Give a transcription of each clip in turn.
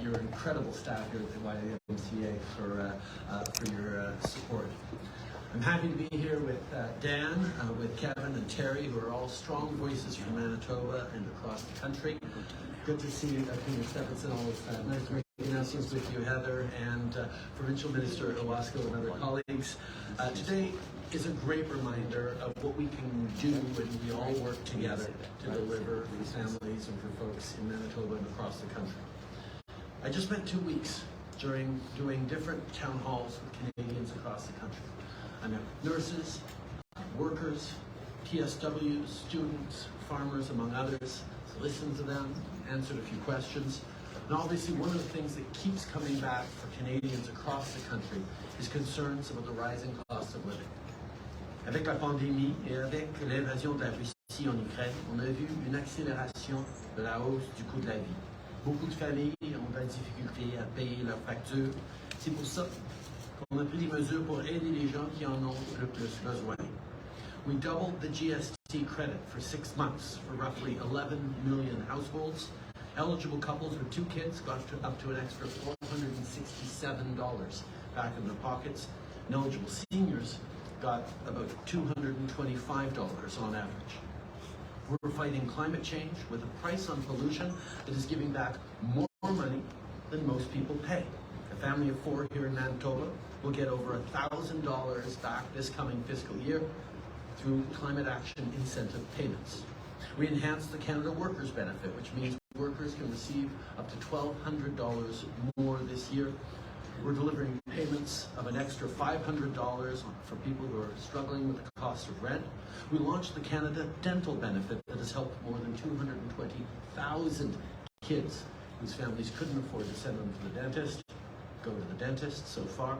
your incredible staff here at the YMCA for your support. I'm happy to be here with Dan, with Kevin and Terry, who are all strong voices from Manitoba and across the country. Good to see Premier Stephenson, always nice to make announcements with you, Heather, and Provincial Minister Owasco and other colleagues. Today is a great reminder of what we can do when we all work together to deliver for families and for folks in Manitoba and across the country. I just spent 2 weeks doing different town halls with Canadians across the country. I met nurses, workers, PSWs, students, farmers, among others, listened to them, answered a few questions. And obviously one of the things that keeps coming back for Canadians across the country is concerns about the rising cost of living. Avec la pandémie et avec l'invasion de la Russie en Ukraine, on a vu une accélération de la hausse du coût de la vie. Beaucoup de familles ont de la difficulté à payer leurs factures. C'est pour ça qu'on a pris des mesures pour aider les gens qui en ont le plus besoin. We doubled the GST credit for 6 months for roughly 11 million households. Eligible couples with 2 kids got up to an extra $467 back in their pockets. And eligible seniors got about $225 on average. We're fighting climate change with a price on pollution that is giving back more money than most people pay. A family of 4 here in Manitoba will get over $1,000 back this coming fiscal year through climate action incentive payments. We enhanced the Canada Workers Benefit, which means workers can receive up to $1,200 more this year. We're delivering payments of an extra $500 for people who are struggling with the cost of rent. We launched the Canada Dental Benefit that has helped more than 220,000 kids whose families couldn't afford to send them to the dentist, go to the dentist so far.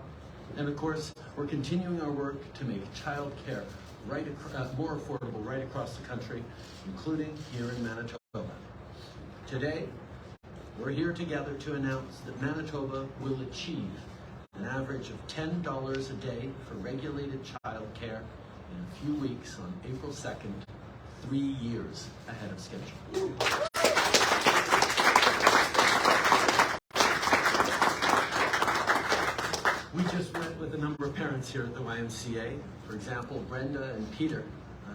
And of course, we're continuing our work to make child care more affordable right across the country, including here in Manitoba. Today, we're here together to announce that Manitoba will achieve an average of $10 a day for regulated child care in a few weeks on April 2nd, 3 years ahead of schedule. We just met with a number of parents here at the YMCA. For example, Brenda and Peter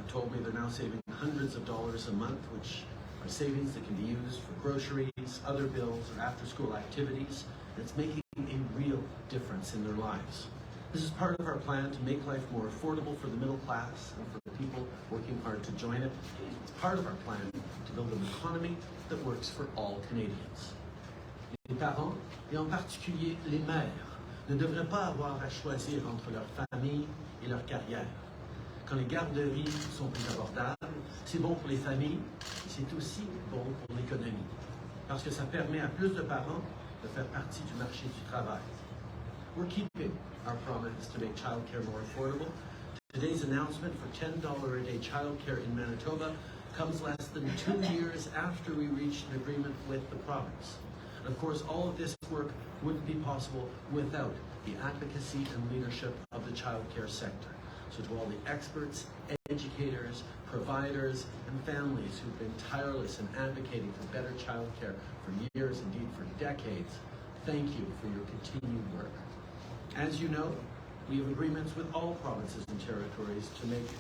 told me they're now saving hundreds of dollars a month, which are savings that can be used for groceries, other bills, or after-school activities. It's making a real difference in their lives. This is part of our plan to make life more affordable for the middle class and for the people working hard to join it. It's part of our plan to build an economy that works for all Canadians. Les parents, et en particulier les mères, ne devraient pas avoir à choisir entre leur famille et leur carrière. Quand les garderies sont plus abordables, c'est bon pour les familles, et c'est aussi bon pour l'économie, parce que ça permet à plus de parents de faire partie du marché du travail. We're keeping our promise to make childcare more affordable. Today's announcement for $10 a day childcare in Manitoba comes less than 2 years after we reached an agreement with the province. And of course, all of this work wouldn't be possible without the advocacy and leadership of the childcare sector. So to all the experts, educators, providers, and families who've been tireless in advocating for better childcare for years, indeed for decades, thank you for your continued work. As you know, we have agreements with all provinces and territories to make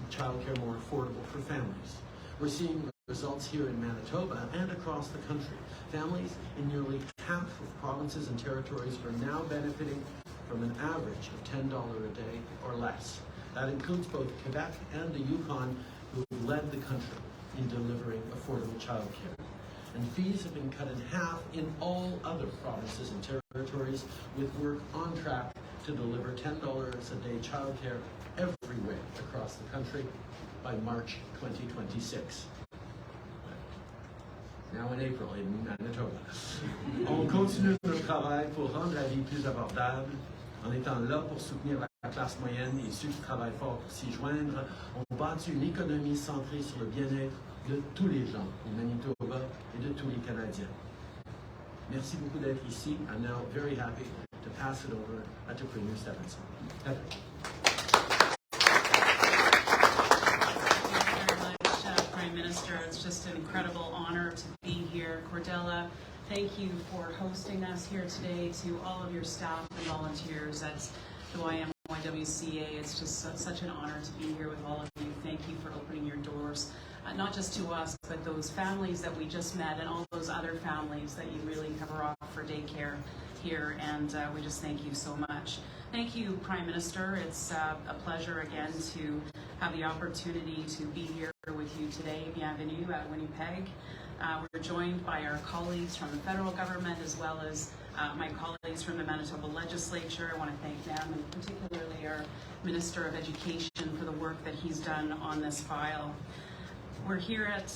childcare more affordable for families. We're seeing results here in Manitoba and across the country. Families in nearly half of provinces and territories are now benefiting from an average of $10 a day or less. That includes both Quebec and the Yukon, who have led the country in delivering affordable childcare. And fees have been cut in half in all other provinces and territories, with work on track to deliver $10 a day childcare everywhere across the country by March 2026. Now in April in Manitoba. On continue notre travail pour rendre la vie plus abordable, en étant là pour soutenir la classe moyenne et ceux qui travaillent fort pour s'y joindre. On bâtit une économie centrée sur le bien-être de tous les gens au Manitoba et de tous les Canadiens. Merci beaucoup d'être ici. I'm now very happy to pass it over to Premier Stephenson. Heather. Prime Minister. It's just an incredible honor to be here. Cordella Thank you for hosting us here today, to all of your staff and volunteers at the YWCA. It's just such an honor to be here with all of you. Thank you for opening your doors, not just to us, but those families that we just met and all those other families that you really cover off for daycare here, and we just thank you so much. Thank you, Prime Minister. It's a pleasure again to have the opportunity to be here with you today. Bienvenue at Winnipeg. We're joined by our colleagues from the federal government as well as my colleagues from the Manitoba legislature. I want to thank them, and particularly our Minister of Education for the work that he's done on this file. We're here at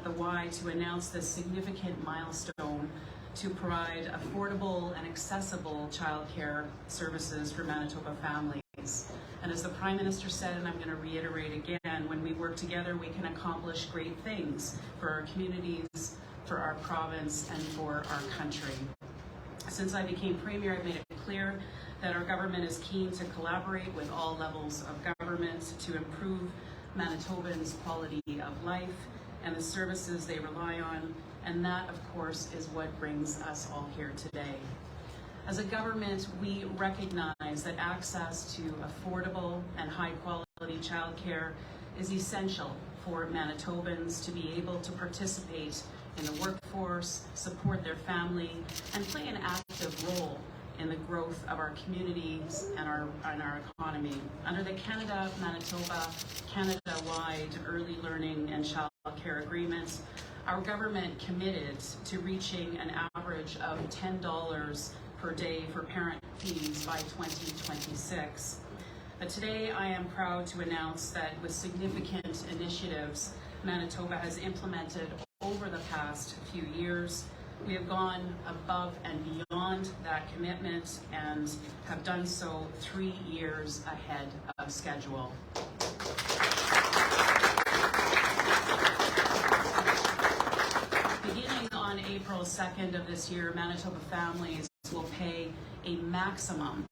the Y to announce this significant milestone to provide affordable and accessible childcare services for Manitoba families. And as the Prime Minister said, and I'm going to reiterate again, when we work together, we can accomplish great things for our communities, for our province, and for our country. Since I became Premier, I've made it clear that our government is keen to collaborate with all levels of government to improve Manitobans' quality of life and the services they rely on, and that, of course, is what brings us all here today. As a government, we recognize that access to affordable and high-quality childcare is essential for Manitobans to be able to participate in the workforce, support their family, and play an active role in the growth of our communities and our economy. Under the Canada-Manitoba, Canada-wide early learning and childcare agreements, our government committed to reaching an average of $10 per day for parent fees by 2026. But today I am proud to announce that with significant initiatives Manitoba has implemented over the past few years, we have gone above and beyond that commitment and have done so 3 years ahead of schedule. Beginning on April 2nd of this year, Manitoba families will pay a maximum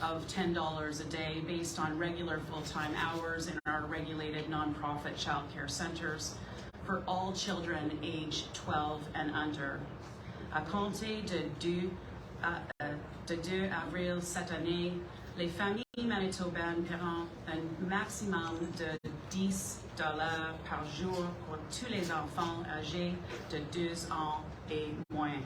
of $10 a day based on regular full-time hours in our regulated nonprofit childcare centers for all children aged 12 and under. À compter de 2 avril cette année, les familles manitobaines paieront un maximum de $10 par jour pour tous les enfants âgés de 2 ans et moins.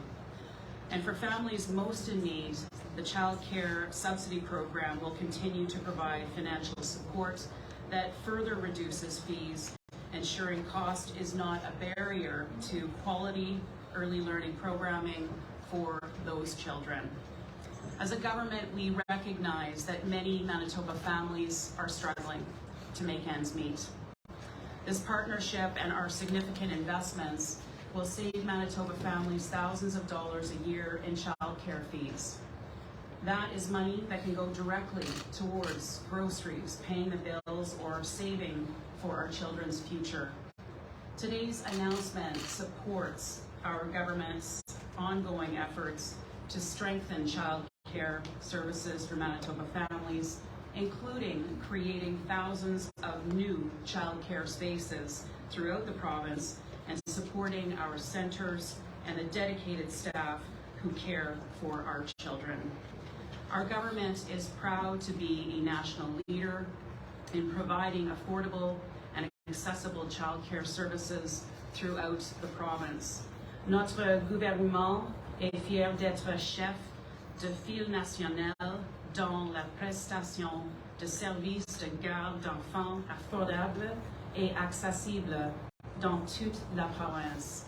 And for families most in need, the Child Care Subsidy Program will continue to provide financial support that further reduces fees, ensuring cost is not a barrier to quality early learning programming for those children. As a government, we recognize that many Manitoba families are struggling to make ends meet. This partnership and our significant investments will save Manitoba families thousands of dollars a year in childcare fees. That is money that can go directly towards groceries, paying the bills, or saving for our children's future. Today's announcement supports our government's ongoing efforts to strengthen child care services for Manitoba families, including creating thousands of new child care spaces throughout the province and supporting our centers and the dedicated staff who care for our children. Our government is proud to be a national leader in providing affordable and accessible child care services throughout the province. Notre gouvernement est fier d'être chef de file national dans la prestation de services de garde d'enfants affordables et accessibles dans toute la province.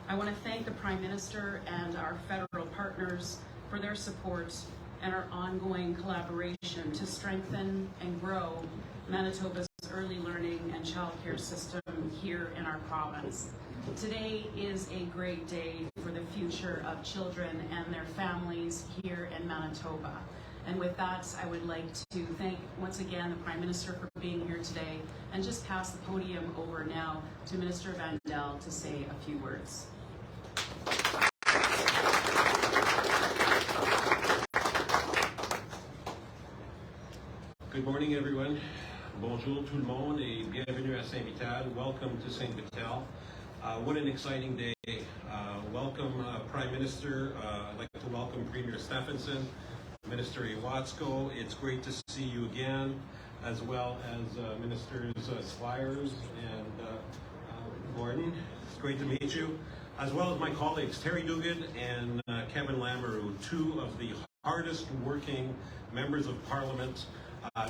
I want to thank the Prime Minister and our federal partners for their support and our ongoing collaboration to strengthen and grow Manitoba's early learning and childcare system here in our province. Today is a great day for the future of children and their families here in Manitoba. And with that, I would like to thank once again the Prime Minister for being here today, and just pass the podium over now to Minister Vandal to say a few words. Good morning, everyone. Bonjour tout le monde et bienvenue à Saint-Vital. Welcome to Saint-Vital. What an exciting day. welcome Prime Minister. I'd like to welcome Premier Stephenson, Minister Iwatsko. It's great to see you again, as well as Ministers Squires and Gordon. It's great to meet you, as well as my colleagues Terry Dugan and Kevin Lamoureux, two of the hardest working members of Parliament,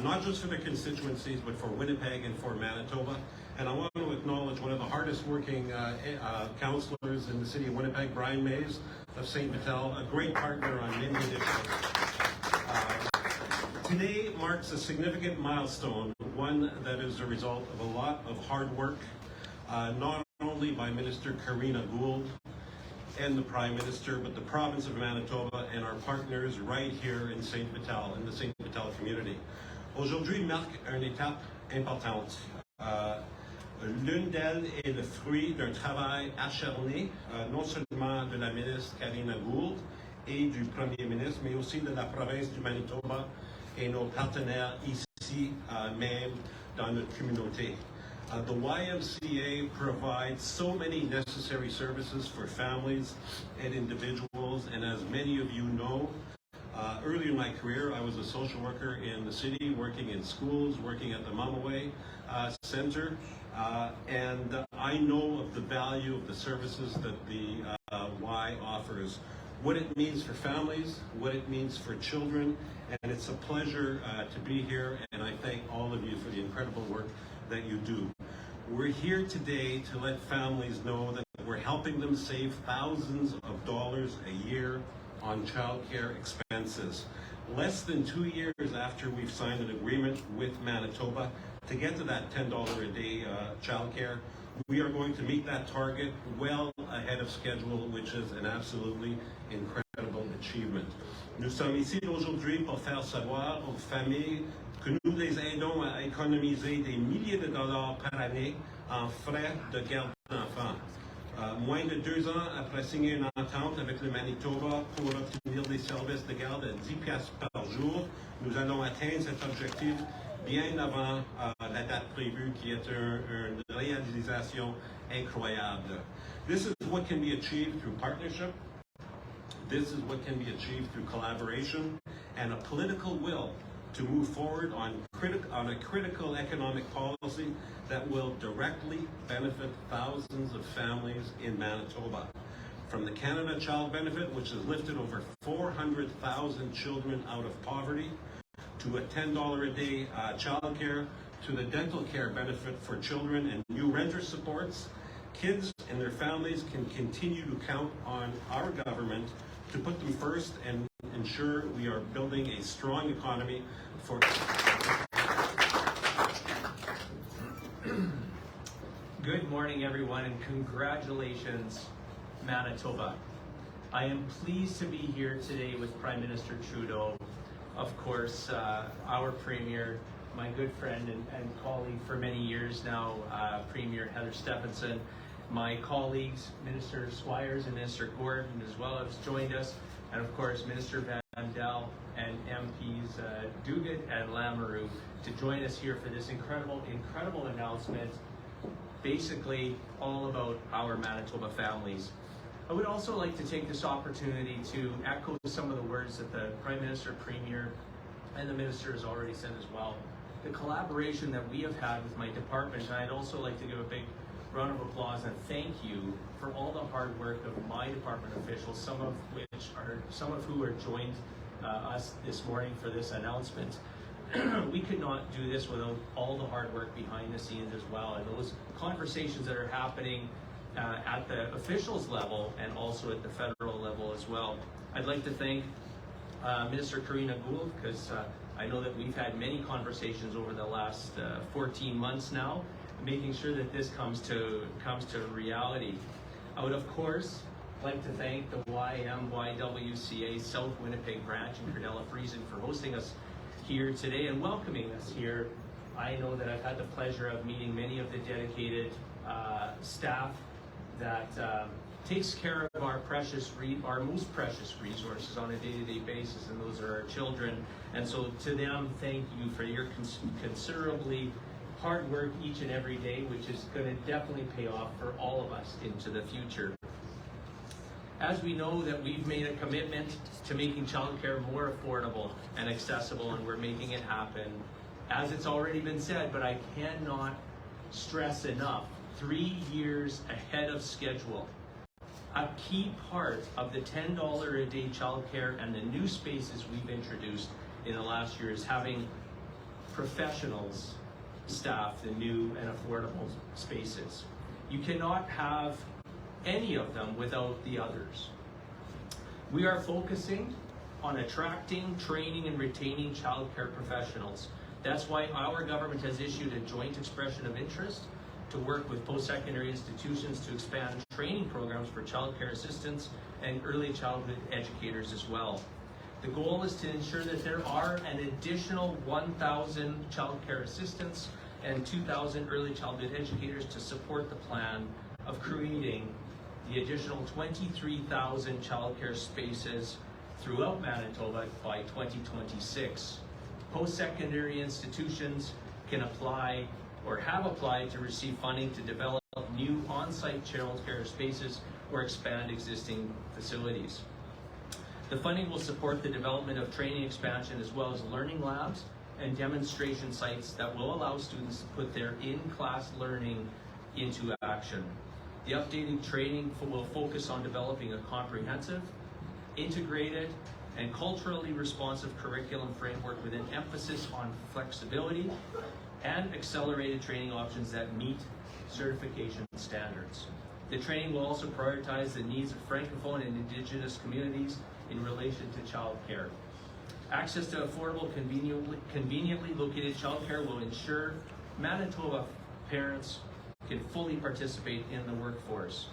not just for their constituencies, but for Winnipeg and for Manitoba. And I want to acknowledge one of the hardest working councillors in the city of Winnipeg, Brian Mays of St. Vital, a great partner on many initiatives. Today marks a significant milestone, one that is a result of a lot of hard work, not only by Minister Karina Gould and the Prime Minister, but the province of Manitoba and our partners right here in St. Vital, in the St. Vital community. Aujourd'hui marque une étape importante. L'une d'elles est le fruit d'un travail acharné, non seulement de la ministre Karina Gould et du Premier ministre, mais aussi de la province du Manitoba et nos partenaires ici, même dans notre communauté. The YMCA provides so many necessary services for families and individuals, and as many of you know, early in my career, I was a social worker in the city, working in schools, working at the Mamaway Center, and I know of the value of the services that the Y offers, what it means for families, what it means for children, and it's a pleasure to be here, and I thank all of you for the incredible work that you do. We're here today to let families know that we're helping them save thousands of dollars a year on childcare expenses. Less than 2 years after we've signed an agreement with Manitoba to get to that $10 a day childcare, we are going to meet that target well ahead of schedule, which is an absolutely incredible achievement. Nous sommes ici aujourd'hui pour faire savoir aux familles que nous les aidons à économiser des milliers de dollars par année en frais de garde d'enfants. Moins de 2 ans après signer une entente avec le Manitoba pour obtenir des services de garde à 10 piastres par jour, nous allons atteindre cet objectif bien avant la date prévue, qui est une réalisation incroyable. This is what can be achieved through partnership. This is what can be achieved through collaboration and a political will to move forward on a critical economic policy that will directly benefit thousands of families in Manitoba. From the Canada Child Benefit, which has lifted over 400,000 children out of poverty, to a $10 a day childcare, to the dental care benefit for children and new renter supports, kids and their families can continue to count on our government to put them first and ensure we are building a strong economy for... Good morning, everyone, and congratulations, Manitoba. I am pleased to be here today with Prime Minister Trudeau, of course, our Premier, my good friend and colleague for many years now, Premier Heather Stephenson, my colleagues, Minister Squires and Minister Gordon as well have joined us, and of course Minister Vandel and MPs Duguid and Lamoureux to join us here for this incredible announcement, basically all about our Manitoba families. I would also like to take this opportunity to echo some of the words that the Prime Minister, Premier, and the Minister has already said as well. The collaboration that we have had with my department, and I'd also like to give a big round of applause and thank you for all the hard work of my department officials, some of who are joined us this morning for this announcement. We could not do this without all the hard work behind the scenes as well, and those conversations that are happening at the officials level and also at the federal level as well. I'd like to thank Minister Karina Gould, because I know that we've had many conversations over the last 14 months now, making sure that this comes to reality. I would of course like to thank the YMYWCA South Winnipeg branch in Cardella-Friesen for hosting us here today and welcoming us here. I know that I've had the pleasure of meeting many of the dedicated staff that takes care of our most precious resources on a day-to-day basis, and those are our children. And so to them, thank you for your considerably hard work each and every day, which is going to definitely pay off for all of us into the future. As we know that we've made a commitment to making childcare more affordable and accessible, and we're making it happen, as it's already been said, but I cannot stress enough, 3 years ahead of schedule. A key part of the $10 a day childcare and the new spaces we've introduced in the last year is having professionals staff the new and affordable spaces. You cannot have any of them without the others. We are focusing on attracting, training, and retaining childcare professionals. That's why our government has issued a joint expression of interest to work with post-secondary institutions to expand training programs for childcare assistants and early childhood educators as well. The goal is to ensure that there are an additional 1,000 childcare assistants and 2,000 early childhood educators to support the plan of creating the additional 23,000 childcare spaces throughout Manitoba by 2026. Post-secondary institutions can apply or have applied to receive funding to develop new on-site childcare spaces or expand existing facilities. The funding will support the development of training expansion as well as learning labs and demonstration sites that will allow students to put their in-class learning into action. The updated training will focus on developing a comprehensive, integrated, and culturally responsive curriculum framework with an emphasis on flexibility and accelerated training options that meet certification standards. The training will also prioritize the needs of Francophone and Indigenous communities in relation to childcare. Access to affordable, conveniently located childcare will ensure Manitoba parents can fully participate in the workforce.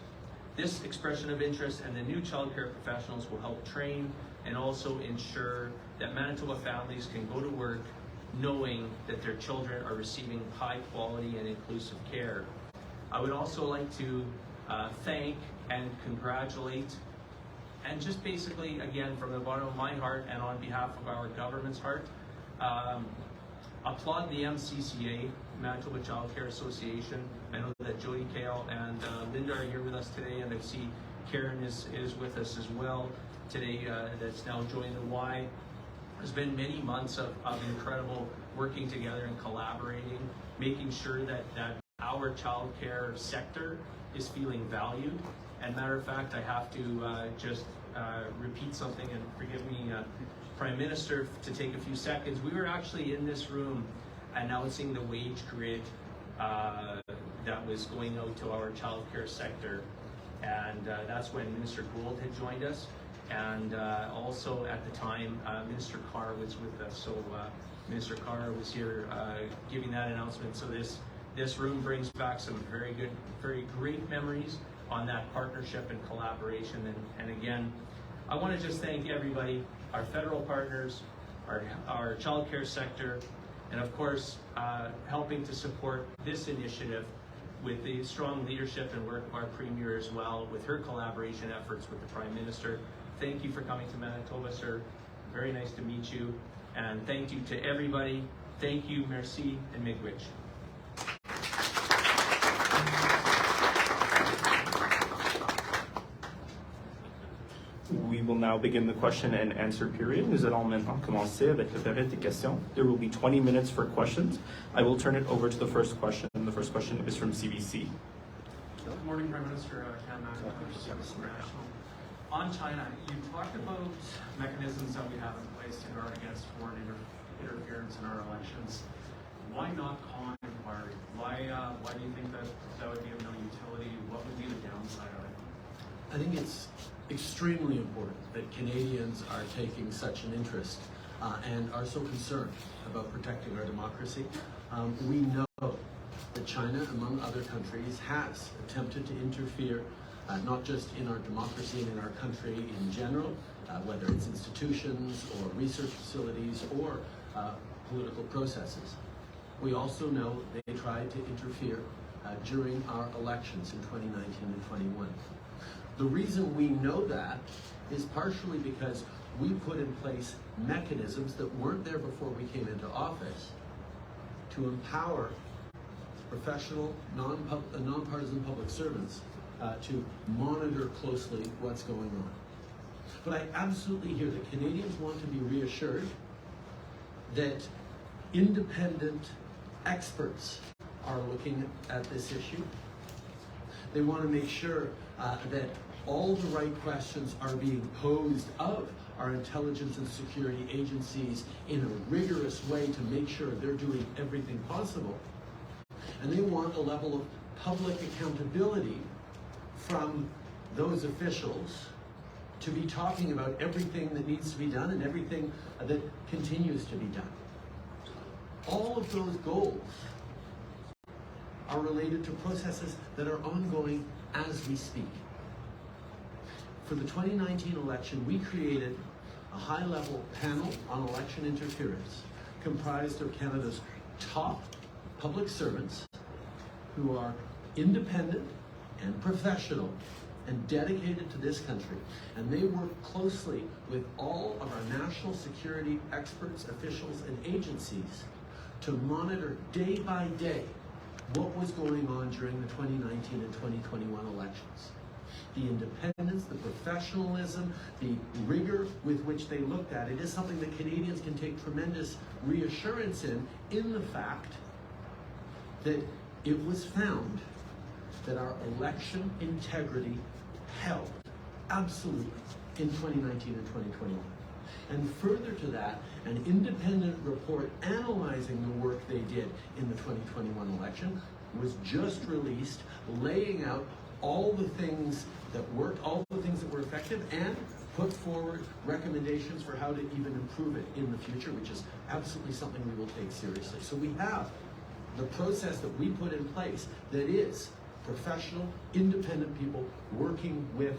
This expression of interest and the new childcare professionals will help train and also ensure that Manitoba families can go to work knowing that their children are receiving high quality and inclusive care. I would also like to thank and congratulate, and just basically, again, from the bottom of my heart and on behalf of our government's heart, applaud the MCCA, Manitoba Child Care Association. I know that Jody Kale and Linda are here with us today, and I see Karen is with us as well today, that's now joined the Y. There's been many months of incredible working together and collaborating, making sure that our child care sector is feeling valued. And matter of fact, I have to just repeat something, and forgive me, Prime Minister, to take a few seconds. We were actually in this room announcing the wage grid that was going out to our child care sector. And that's when Minister Gould had joined us. And also at the time, Minister Carr was with us. So Minister Carr was here giving that announcement. So this room brings back some very great memories on that partnership and collaboration. And again, I want to just thank everybody, our federal partners, our child care sector, and of course, helping to support this initiative with the strong leadership and work of our Premier as well, with her collaboration efforts with the Prime Minister. Thank you for coming to Manitoba, sir. Very nice to meet you. And thank you to everybody. Thank you, merci, and miigwech. We will now begin the question and answer period. Nous allons maintenant commencer avec la période des questions. There will be 20 minutes for questions. I will turn it over to the first question. The first question is from CBC. Good morning, Prime Minister International. On China, you talked about mechanisms that we have in place to guard against foreign interference in our elections. Why not call an inquiry? Why do you think that would be of no utility? What would be the downside of it? I think it's extremely important that Canadians are taking such an interest and are so concerned about protecting our democracy. We know that China, among other countries, has attempted to interfere not just in our democracy and in our country in general, whether it's institutions or research facilities or political processes. We also know they tried to interfere during our elections in 2019 and 21. The reason we know that is partially because we put in place mechanisms that weren't there before we came into office to empower professional, nonpartisan public servants to monitor closely what's going on. But I absolutely hear that Canadians want to be reassured that independent experts are looking at this issue. They want to make sure that all the right questions are being posed of our intelligence and security agencies in a rigorous way to make sure they're doing everything possible. And they want a level of public accountability from those officials to be talking about everything that needs to be done and everything that continues to be done. All of those goals are related to processes that are ongoing as we speak. For the 2019 election, we created a high-level panel on election interference comprised of Canada's top public servants who are independent and professional and dedicated to this country. And they work closely with all of our national security experts, officials, and agencies to monitor day by day what was going on during the 2019 and 2021 elections. The independence, the professionalism, the rigor with which they looked at it is something that Canadians can take tremendous reassurance in the fact that it was found that our election integrity held absolutely in 2019 and 2021. And further to that, an independent report analyzing the work they did in the 2021 election was just released, laying out all the things that worked, all the things that were effective, and put forward recommendations for how to even improve it in the future, which is absolutely something we will take seriously. So we have the process that we put in place that is professional, independent people working with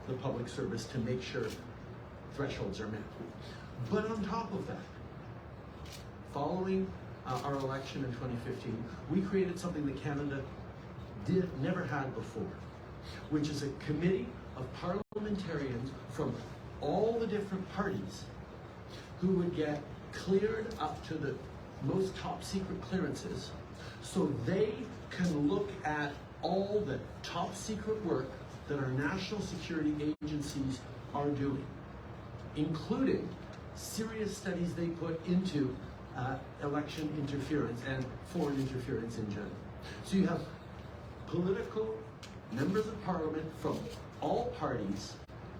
the public service to make sure thresholds are met. But on top of that, following our election in 2015, we created something that Canada never had before, which is a committee of parliamentarians from all the different parties who would get cleared up to the most top secret clearances so they can look at all the top secret work that our national security agencies are doing, including serious studies they put into election interference and foreign interference in general. So you have political members of parliament from all parties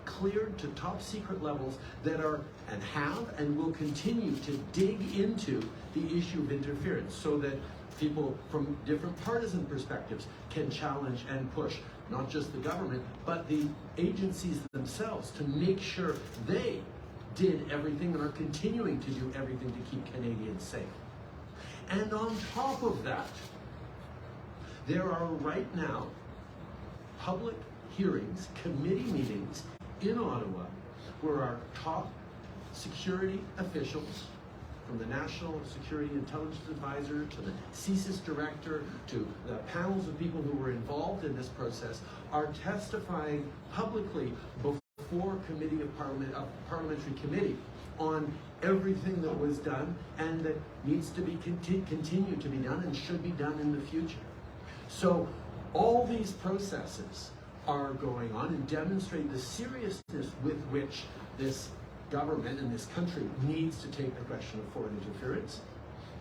cleared to top secret levels that are and have and will continue to dig into the issue of interference so that people from different partisan perspectives can challenge and push not just the government, but the agencies themselves to make sure they did everything and are continuing to do everything to keep Canadians safe. And on top of that, there are right now public hearings, committee meetings in Ottawa where our top security officials, from the National Security Intelligence Advisor to the CSIS Director to the panels of people who were involved in this process, are testifying publicly before a parliamentary committee on everything that was done and that needs to be continue to be done and should be done in the future. So all these processes are going on and demonstrate the seriousness with which this government and this country needs to take the question of foreign interference.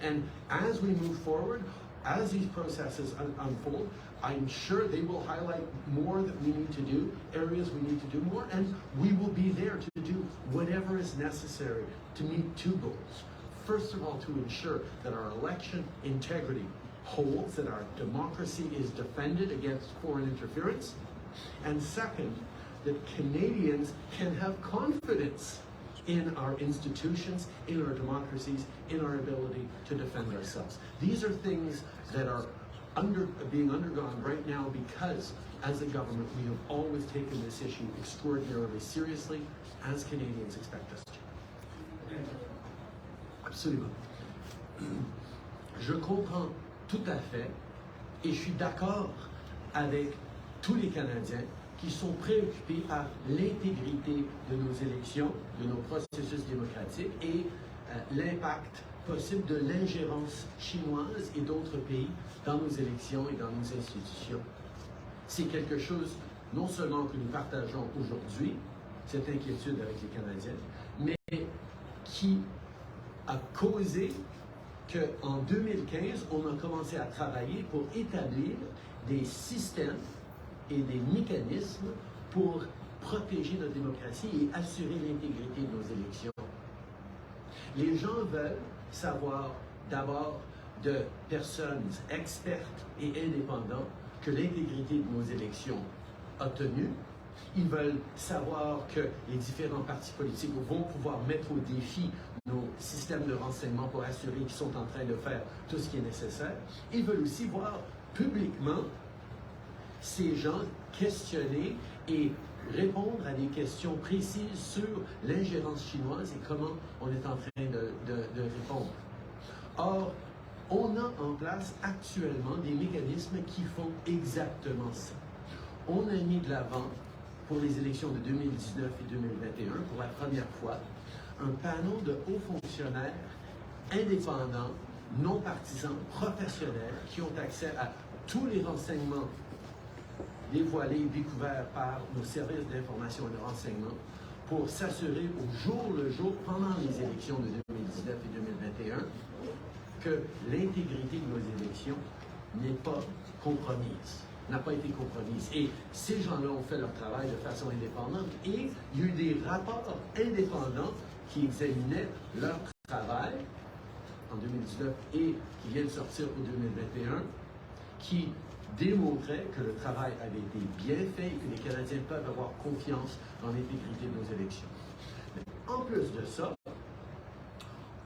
And as we move forward, as these processes unfold, I'm sure they will highlight more that we need to do, areas we need to do more, and we will be there to do whatever is necessary to meet two goals. First of all, to ensure that our election integrity holds, that our democracy is defended against foreign interference, and second, that Canadians can have confidence in our institutions, in our democracies, in our ability to defend ourselves. These are things that are being undergone right now because, as a government, we have always taken this issue extraordinarily seriously, as Canadians expect us to. Absolument. Je comprends tout à fait et je suis d'accord avec tous les Canadiens qui sont préoccupés par l'intégrité de nos élections, de nos processus démocratiques et l'impact possible de l'ingérence chinoise et d'autres pays dans nos élections et dans nos institutions. c'est quelque chose non seulement que nous partageons aujourd'hui, cette inquiétude avec les Canadiens, mais qui a causé qu'en 2015, on a commencé à travailler pour établir des systèmes et des mécanismes pour protéger notre démocratie et assurer l'intégrité de nos élections. Les gens veulent savoir d'abord de personnes expertes et indépendantes que l'intégrité de nos élections a tenu. Ils veulent savoir que les différents partis politiques vont pouvoir mettre au défi nos systèmes de renseignement pour assurer qu'ils sont en train de faire tout ce qui est nécessaire. Ils veulent aussi voir publiquement ces gens questionner et répondre à des questions précises sur l'ingérence chinoise et comment on est en train de répondre. Or, on a en place actuellement des mécanismes qui font exactement ça. On a mis de l'avant, pour les élections de 2019 et 2021, pour la première fois, un panel de hauts fonctionnaires indépendants, non partisans, professionnels, qui ont accès à tous les renseignements dévoilés, découverts par nos services d'information et de renseignement, pour s'assurer au jour le jour, pendant les élections de 2019 et 2021, que l'intégrité de nos élections n'est pas compromise, n'a pas été compromise. Et ces gens-là ont fait leur travail de façon indépendante et il y a eu des rapports indépendants qui examinaient leur travail en 2019 et qui viennent sortir pour 2021, qui démontraient que le travail avait été bien fait et que les Canadiens peuvent avoir confiance dans l'intégrité de nos élections. Mais en plus de ça,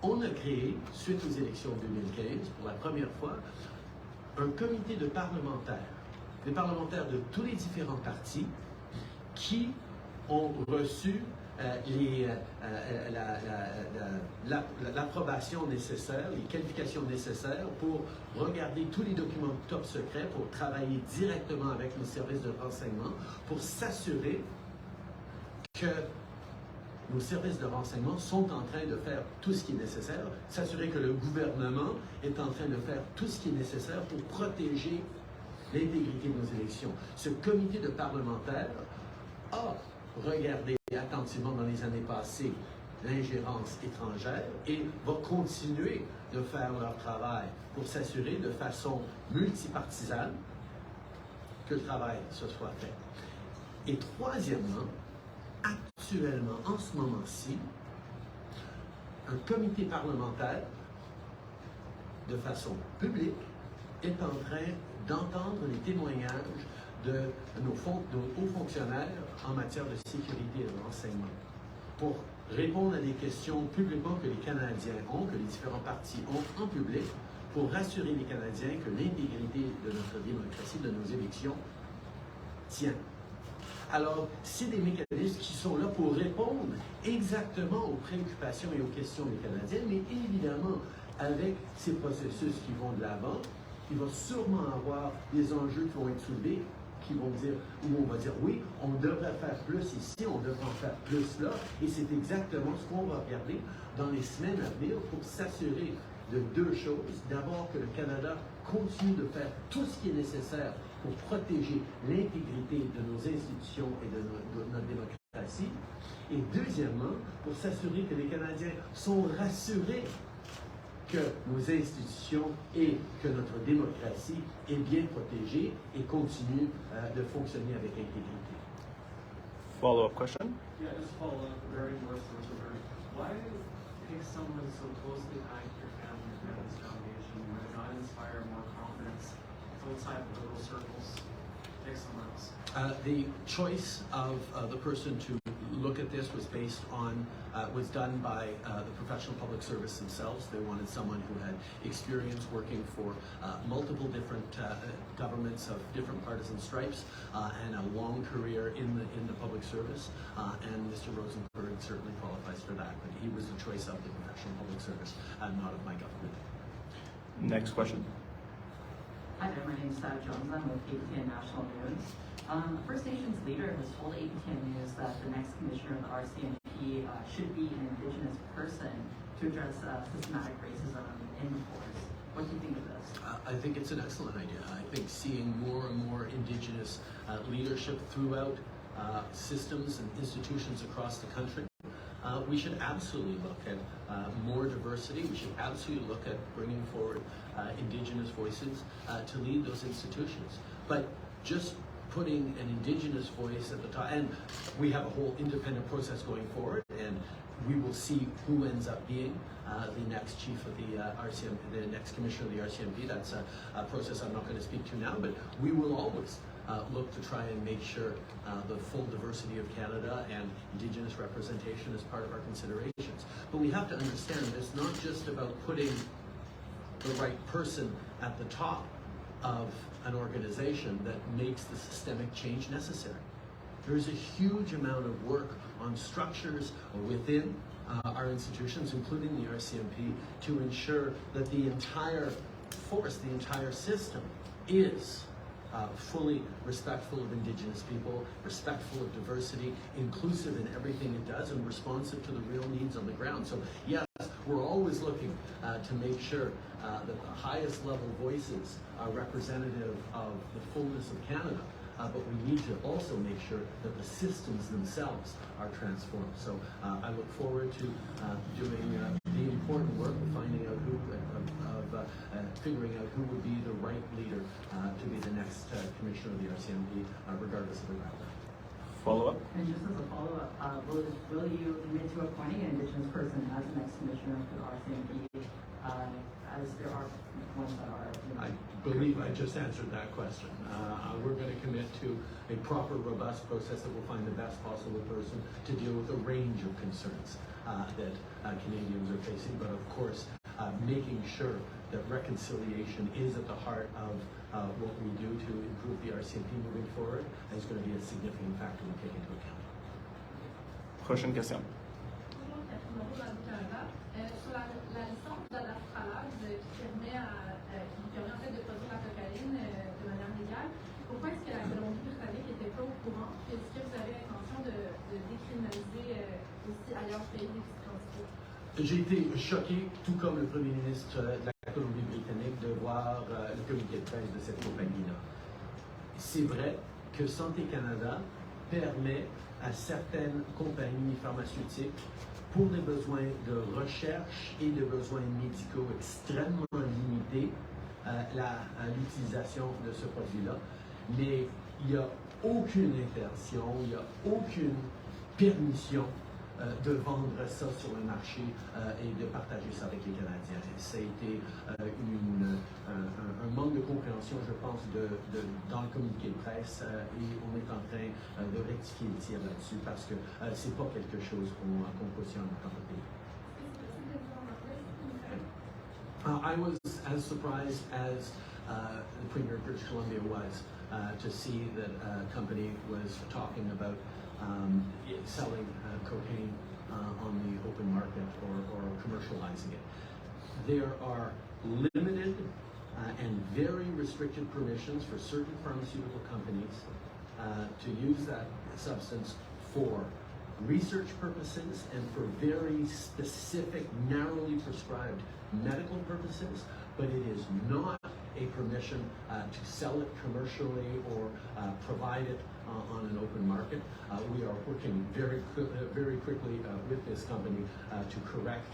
on a créé, suite aux élections 2015, pour la première fois, un comité de parlementaires, des parlementaires de tous les différents partis, qui ont reçu l'approbation nécessaire, les qualifications nécessaires pour regarder tous les documents top secrets, pour travailler directement avec nos services de renseignement, pour s'assurer que nos services de renseignement sont en train de faire tout ce qui est nécessaire, s'assurer que le gouvernement est en train de faire tout ce qui est nécessaire pour protéger l'intégrité de nos élections. Ce comité de parlementaires a regardé attentivement dans les années passées l'ingérence étrangère et va continuer de faire leur travail pour s'assurer de façon multipartisane que le travail se soit fait. Et troisièmement, actuellement, en ce moment-ci, un comité parlementaire, de façon publique, est en train d'entendre les témoignages de nos hauts fonctionnaires en matière de sécurité et de renseignement, pour répondre à des questions publiquement que les Canadiens ont, que les différents partis ont en public, pour rassurer les Canadiens que l'intégrité de notre démocratie, de nos élections, tient. Alors, c'est des mécanismes qui sont là pour répondre exactement aux préoccupations et aux questions des Canadiens, mais évidemment, avec ces processus qui vont de l'avant, il va sûrement avoir des enjeux qui vont être soulevés, qui vont dire, où on va dire, oui, on devrait faire plus ici, on devrait en faire plus là, et c'est exactement ce qu'on va regarder dans les semaines à venir pour s'assurer de deux choses. D'abord, que le Canada continue de faire tout ce qui est nécessaire pour protéger l'intégrité de nos institutions et de notre démocratie. Et deuxièmement, pour s'assurer que les Canadiens sont rassurés que nos institutions et que notre démocratie est bien protégée et continue de fonctionner avec intégrité. Follow-up question? Yeah, just follow up regarding what's why pick someone so closely tied to your family, your family's foundation? Would it not inspire more confidence outside political circles? Pick someone else. The choice of the person to look at this was based on, was done by the professional public service themselves. They wanted someone who had experience working for multiple different governments of different partisan stripes and a long career in the public service. And Mr. Rosenberg certainly qualifies for that, but he was the choice of the professional public service and not of my government. Next question. Hi there, my name is Sarah Jones. I'm with APTN National News. First Nations leader has told APTN News that the next commissioner of the RCMP should be an Indigenous person to address systematic racism in the force. What do you think of this? I think it's an excellent idea. I think seeing more and more Indigenous leadership throughout systems and institutions across the country. We should absolutely look at more diversity. We should absolutely look at bringing forward Indigenous voices to lead those institutions. But just putting an Indigenous voice at the top, and we have a whole independent process going forward, and we will see who ends up being the next chief of the RCMP, the next commissioner of the RCMP. That's a process I'm not going to speak to now, but we will always look to try and make sure the full diversity of Canada and Indigenous representation is part of our considerations. But we have to understand that it's not just about putting the right person at the top of an organization that makes the systemic change necessary. There's a huge amount of work on structures within our institutions, including the RCMP, to ensure that the entire force, the entire system is fully respectful of Indigenous people, respectful of diversity, inclusive in everything it does, and responsive to the real needs on the ground. So yes, we're always looking to make sure that the highest level voices are representative of the fullness of Canada. But we need to also make sure that the systems themselves are transformed. So I look forward to doing the important work of finding out who, figuring out who would be the right leader to be the next commissioner of the RCMP, regardless of the background. Follow-up? And just as a follow-up, will you commit to appointing an Indigenous person as the next commissioner for the RCMP, as there are ones that are? I believe I just answered that question. We're going to commit to a proper, robust process that will find the best possible person to deal with a range of concerns that Canadians are facing, but of course, making sure that reconciliation is at the heart of what we do to improve the RCMP moving forward is going to be a significant factor we take into account. Prochaine question. Sur la licence d'abordables qui permet en fait de produire la cocaïne de manière légale, pourquoi est-ce que la Colombie-Britannique n'était pas au courant? Est-ce que vous avez l'intention de décriminaliser aussi ailleurs au pays des quantités? J'ai été choqué, tout comme le Premier ministre de la Colombie-Britannique, de voir le communiqué de presse de cette compagnie-là. C'est vrai que Santé Canada permet à certaines compagnies pharmaceutiques, pour des besoins de recherche et de besoins médicaux extrêmement limités, l'utilisation de ce produit-là. Mais il n'y a aucune intention, il n'y a aucune permission de vendre ça sur le marché et de partager ça avec les Canadiens. Ça a été un manque de compréhension, je pense, dans le communiqué de presse et on est en train de rectifier le tir là-dessus parce que c'est pas quelque chose qu'on cautionne dans le pays. I was as surprised as the Premier of British Columbia was to see that a company was talking about selling cocaine on the open market or commercializing it. There are limited and very restricted permissions for certain pharmaceutical companies to use that substance for research purposes and for very specific, narrowly prescribed medical purposes, but it is not a permission to sell it commercially or provide it on an open market. We are working very quickly with this company to correct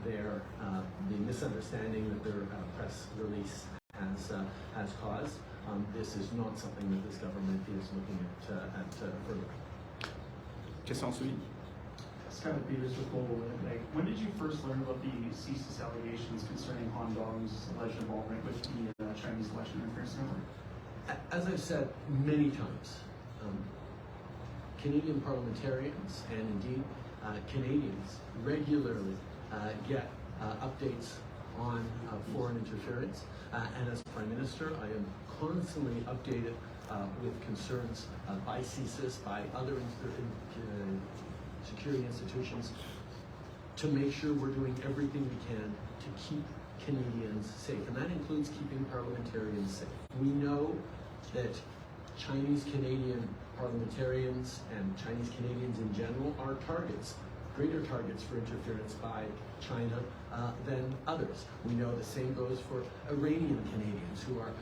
the misunderstanding that their press release has caused. This is not something that this government is looking at further. Question suivie. Scott Peters with Global Winnipeg. When did you first learn about the CSIS allegations concerning Han Dong's alleged involvement with the Chinese election interference network? As I've said many times, Canadian parliamentarians and indeed Canadians regularly get updates on foreign interference. And as Prime Minister, I am constantly updated with concerns by CSIS, by other security institutions, to make sure we're doing everything we can to keep Canadians safe. And that includes keeping parliamentarians safe. We know that Chinese Canadian parliamentarians and Chinese Canadians in general are targets greater targets for interference by China than others. We know the same goes for Iranian Canadians, who are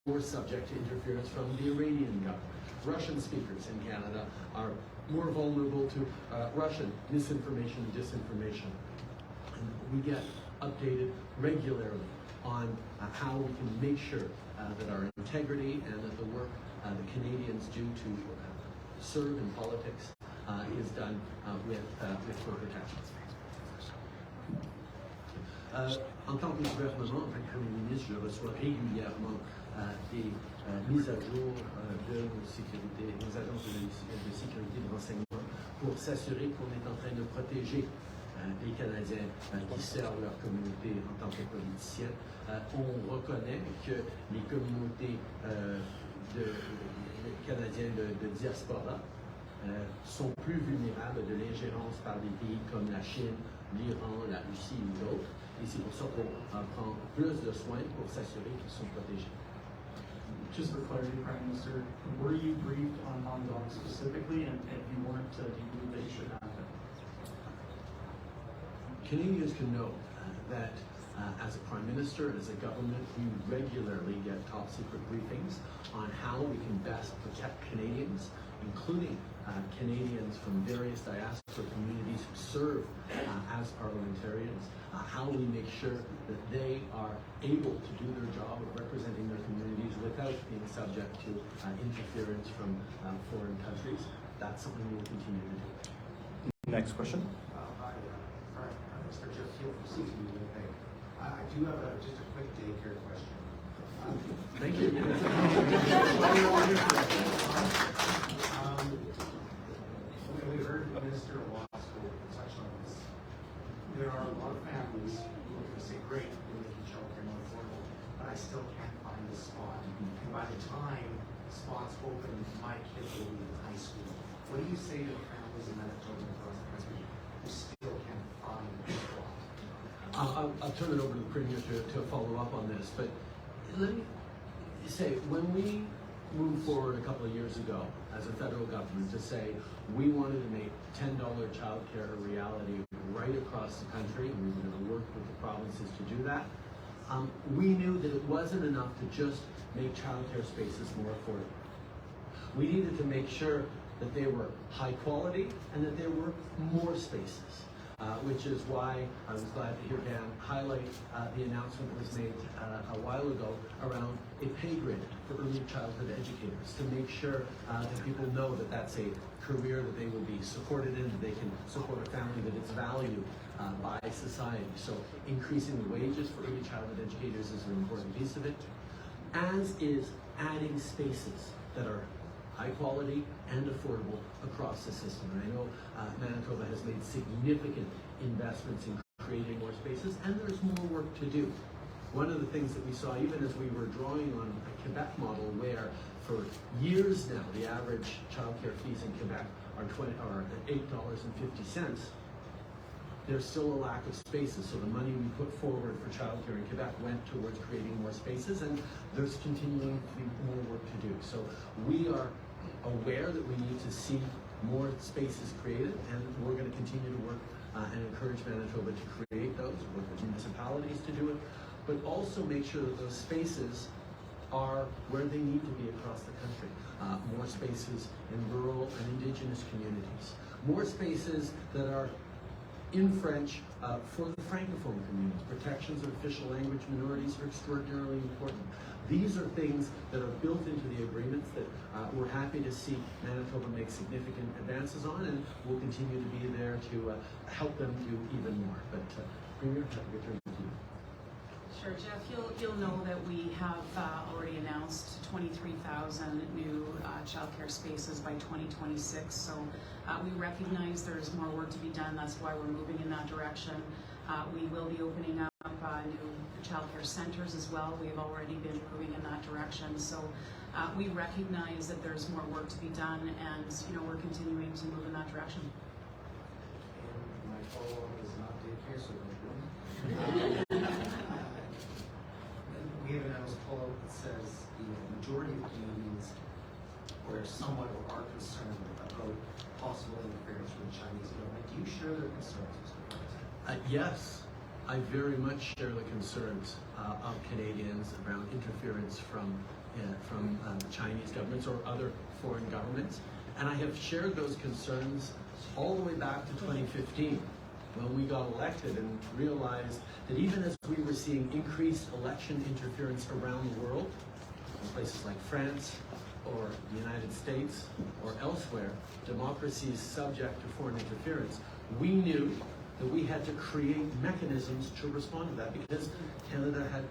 more subject to interference from the Iranian government. Russian speakers in Canada are more vulnerable to Russian misinformation and disinformation. And we get updated regularly on how we can make sure that our integrity and that the work the Canadians do to serve in politics is done with full protection. En tant que gouvernement, en tant que Premier ministre, je reçois régulièrement des mises à jour de nos agences de sécurité de renseignement pour s'assurer qu'on est en train de protéger les Canadiens qui servent leur communauté en tant que politiciens. On reconnaît que les communautés canadiens de diaspora sont plus vulnérables de l'ingérence par des pays comme la Chine, l'Iran, la Russie ou d'autres. Et c'est pour ça qu'on prend plus de soins pour s'assurer qu'ils sont protégés. Just for clarity, Prime Minister, were you briefed on Hong Kong specifically, and if you weren't, do you believe that you should have been? Canadians can know that as a Prime Minister, as a government, we regularly get top secret briefings on how we can best protect Canadians, including Canadians from various diaspora communities who serve as parliamentarians, how we make sure that they are able to do their job of representing their communities without being subject to interference from foreign countries. That's something we will continue to do. Next question. Hi, Mr. Jeff Hill from CTV Winnipeg. I do have just a quick daycare question. Thank you. We heard the Minister of Law School touch on this. There are a lot of families who are going to say, great, we're making childcare more affordable, but I still can't find a spot. And by the time spots open, my kids will be in high school. What do you say to families in Manitoba across the country who still can't find a spot? I'll turn it over to the Premier to follow up on this, but let me say, when we moved forward a couple of years ago as a federal government to say we wanted to make $10 childcare a reality right across the country, and we were going to work with the provinces to do that, we knew that it wasn't enough to just make childcare spaces more affordable. We needed to make sure that they were high quality and that there were more spaces. Which is why I was glad to hear Dan highlight the announcement that was made a while ago around a pay grid for early childhood educators to make sure that people know that that's a career that they will be supported in, that they can support a family, that it's valued by society. So increasing the wages for early childhood educators is an important piece of it, as is adding spaces that are high quality and affordable across the system. And I know Manitoba has made significant investments in creating more spaces, and there's more work to do. One of the things that we saw, even as we were drawing on a Quebec model, where for years now the average childcare fees in Quebec are $8.50. There's still a lack of spaces, so the money we put forward for childcare in Quebec went towards creating more spaces, and there's continuing to be more work to do. So we are aware that we need to see more spaces created, and we're going to continue to work and encourage Manitoba to create those, work with municipalities to do it, but also make sure that those spaces are where they need to be across the country. More spaces in rural and Indigenous communities. More spaces that are in French for the Francophone communities. Protections of official language minorities are extraordinarily important. These are things that are built into the agreements that we're happy to see Manitoba make significant advances on, and we'll continue to be there to help them do even more. But Premier, I'd like to turn to you. Sure, Jeff, you'll know that we have already announced 23,000 new childcare spaces by 2026. So we recognize there's more work to be done. That's why we're moving in that direction. We will be opening up new childcare centers as well. We've already been moving in that direction. So we recognize that there's more work to be done, and we're continuing to move in that direction. And my follow-up is not daycare, so don't. We have announced a poll that says the majority of Canadians or somewhat are concerned about possible interference from the Chinese government. Do you share their concerns, Mr. President? Yes, I very much share the concerns of Canadians around interference from the Chinese governments or other foreign governments. And I have shared those concerns all the way back to 2015 when we got elected and realized that even as we were seeing increased election interference around the world, in places like France or the United States or elsewhere, democracy is subject to foreign interference, we knew that we had to create mechanisms to respond to that because Canada had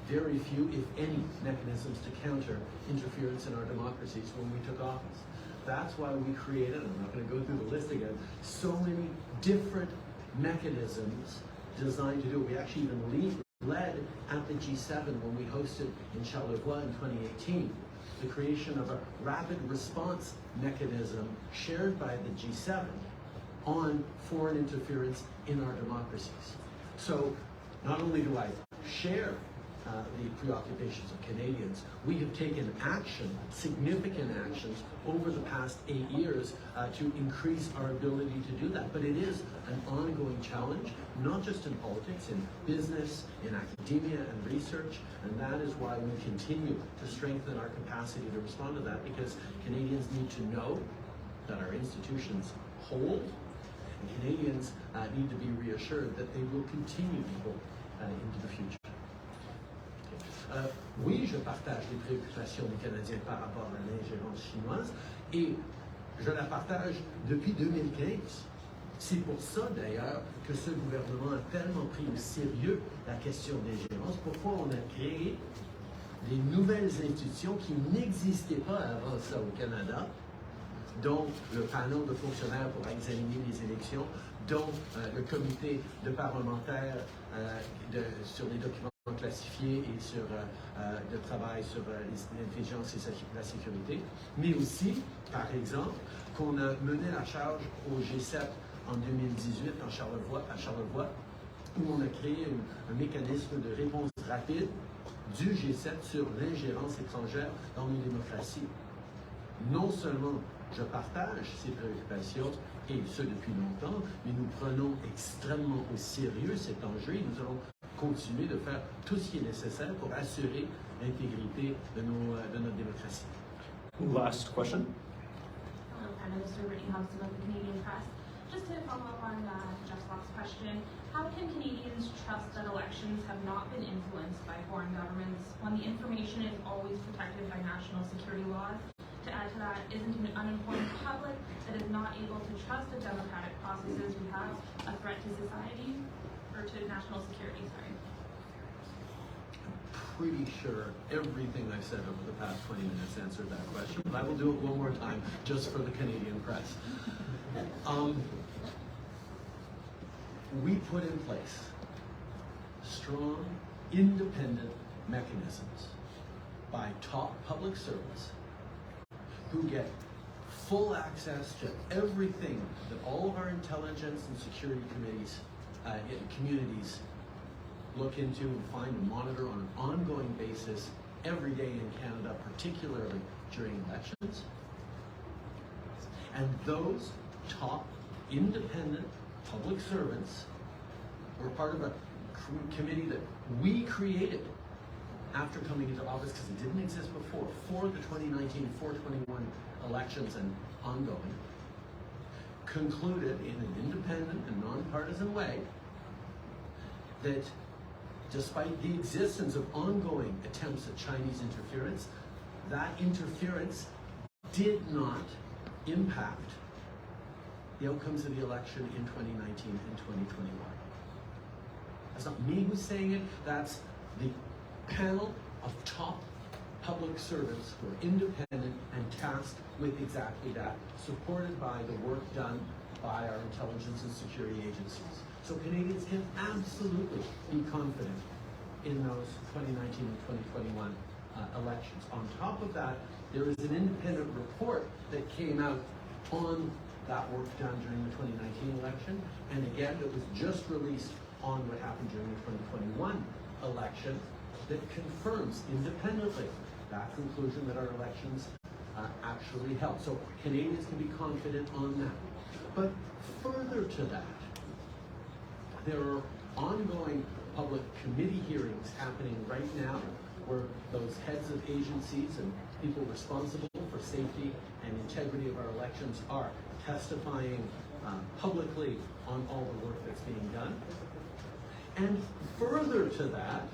very few, if any, mechanisms to counter interference in our democracies when we took office. That's why we created, and I'm not going to go through the list again, so many different mechanisms designed to do it. We actually even led at the G7 when we hosted in Charlevoix in 2018 the creation of a rapid response mechanism shared by the G7 on foreign interference in our democracies. So not only do I share the preoccupations of Canadians, we have taken action, significant actions, over the past 8 years to increase our ability to do that. But it is an ongoing challenge, not just in politics, in business, in academia and research, and that is why we continue to strengthen our capacity to respond to that, because Canadians need to know that our institutions hold, and Canadians need to be reassured that they will continue to hold into the future. Oui, je partage les préoccupations des Canadiens par rapport à l'ingérence chinoise et je la partage depuis 2015. C'est pour ça d'ailleurs que ce gouvernement a tellement pris au sérieux la question d'ingérence. Pourquoi on a créé des nouvelles institutions qui n'existaient pas avant ça au Canada, dont le panel de fonctionnaires pour examiner les élections, dont le comité de parlementaires sur les documents classifiés et sur le travail sur l'intelligence et la sécurité, mais aussi, par exemple, qu'on a mené la charge au G7 en 2018 à Charlevoix, où on a créé un mécanisme de réponse rapide du G7 sur l'ingérence étrangère dans nos démocraties. Non seulement je partage ces préoccupations, et ce depuis longtemps, mais nous prenons extrêmement au sérieux cet enjeu et nous allons continuer de faire tout ce qui est nécessaire pour assurer l'intégrité de notre démocratie. Last question. Hello, Prime Minister Brittany Hobson of the Canadian Press. Just to follow up on Jeff's last question, how can Canadians trust that elections have not been influenced by foreign governments when the information is always protected by national security laws? To add to that, isn't an uninformed public that is not able to trust the democratic processes we have a threat to society or to national security? Sorry. I'm pretty sure everything I've said over the past 20 minutes answered that question, but I will do it one more time just for the Canadian press. We put in place strong, independent mechanisms by top public servants who get full access to everything that all of our intelligence and security communities look into and find and monitor on an ongoing basis every day in Canada, particularly during elections. And those top independent public servants were part of a committee that we created after coming into office, because it didn't exist before, for the 2019-421 elections and ongoing, concluded in an independent and nonpartisan way that despite the existence of ongoing attempts at Chinese interference, that interference did not impact the outcomes of the election in 2019 and 2021. That's not me who's saying it, that's the panel of top public servants who are independent and tasked with exactly that, supported by the work done by our intelligence and security agencies. So Canadians can absolutely be confident in those 2019 and 2021 elections. On top of that, there is an independent report that came out on that work done during the 2019 election, and again, it was just released on what happened during the 2021 election, that confirms independently that conclusion that our elections actually held. So Canadians can be confident on that. But further to that, there are ongoing public committee hearings happening right now where those heads of agencies and people responsible for safety and integrity of our elections are testifying publicly on all the work that's being done. And further to that,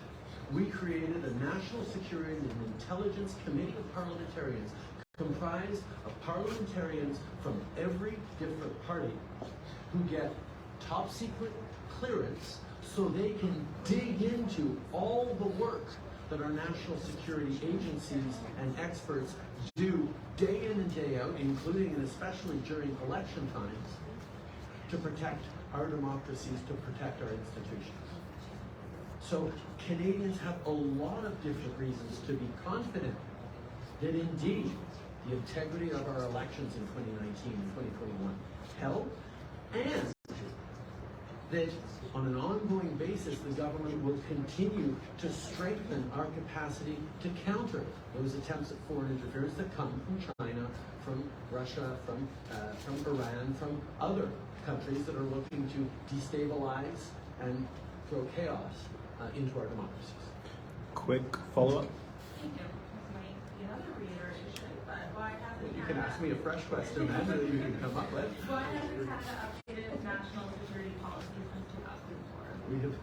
we created a National Security and Intelligence Committee of Parliamentarians comprised of parliamentarians from every different party who get top secret clearance so they can dig into all the work that our national security agencies and experts do day in and day out, including and especially during election times, to protect our democracies, to protect our institutions. So Canadians have a lot of different reasons to be confident that indeed the integrity of our elections in 2019 and 2021 held, and that on an ongoing basis the government will continue to strengthen our capacity to counter those attempts at foreign interference that come from China, from Russia, from Iran, from other countries that are looking to destabilize and throw chaos into our democracies. Quick follow-up. Thank you. This might be another reiteration, but why hasn't You can ask me a fresh question then that you can come up with. Why hasn't Canada updated its national security policy since 2004? We have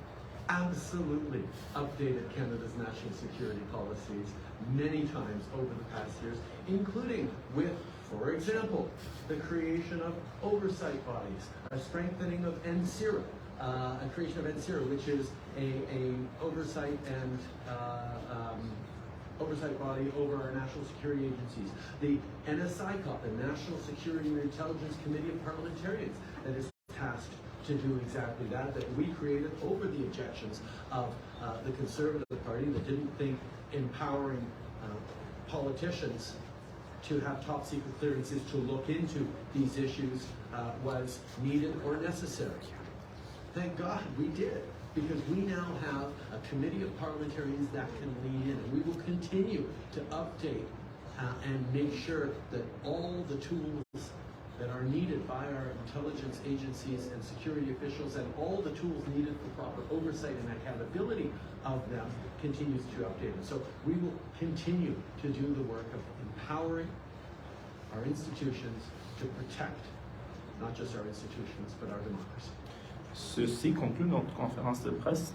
absolutely updated Canada's national security policies many times over the past years, including with, for example, the creation of oversight bodies, a strengthening of NCIRA, a creation of NCIRA, which is a oversight and oversight body over our national security agencies. The NSICOP, the National Security and Intelligence Committee of Parliamentarians, that is tasked to do exactly that, that we created over the objections of the Conservative Party that didn't think empowering politicians to have top secret clearances to look into these issues was needed or necessary. Thank God we did, because we now have a committee of parliamentarians that can lean in, and we will continue to update and make sure that all the tools that are needed by our intelligence agencies and security officials and all the tools needed for proper oversight and accountability of them continues to update us. So we will continue to do the work of empowering our institutions to protect not just our institutions, but our democracy. Ceci conclut notre conférence de presse.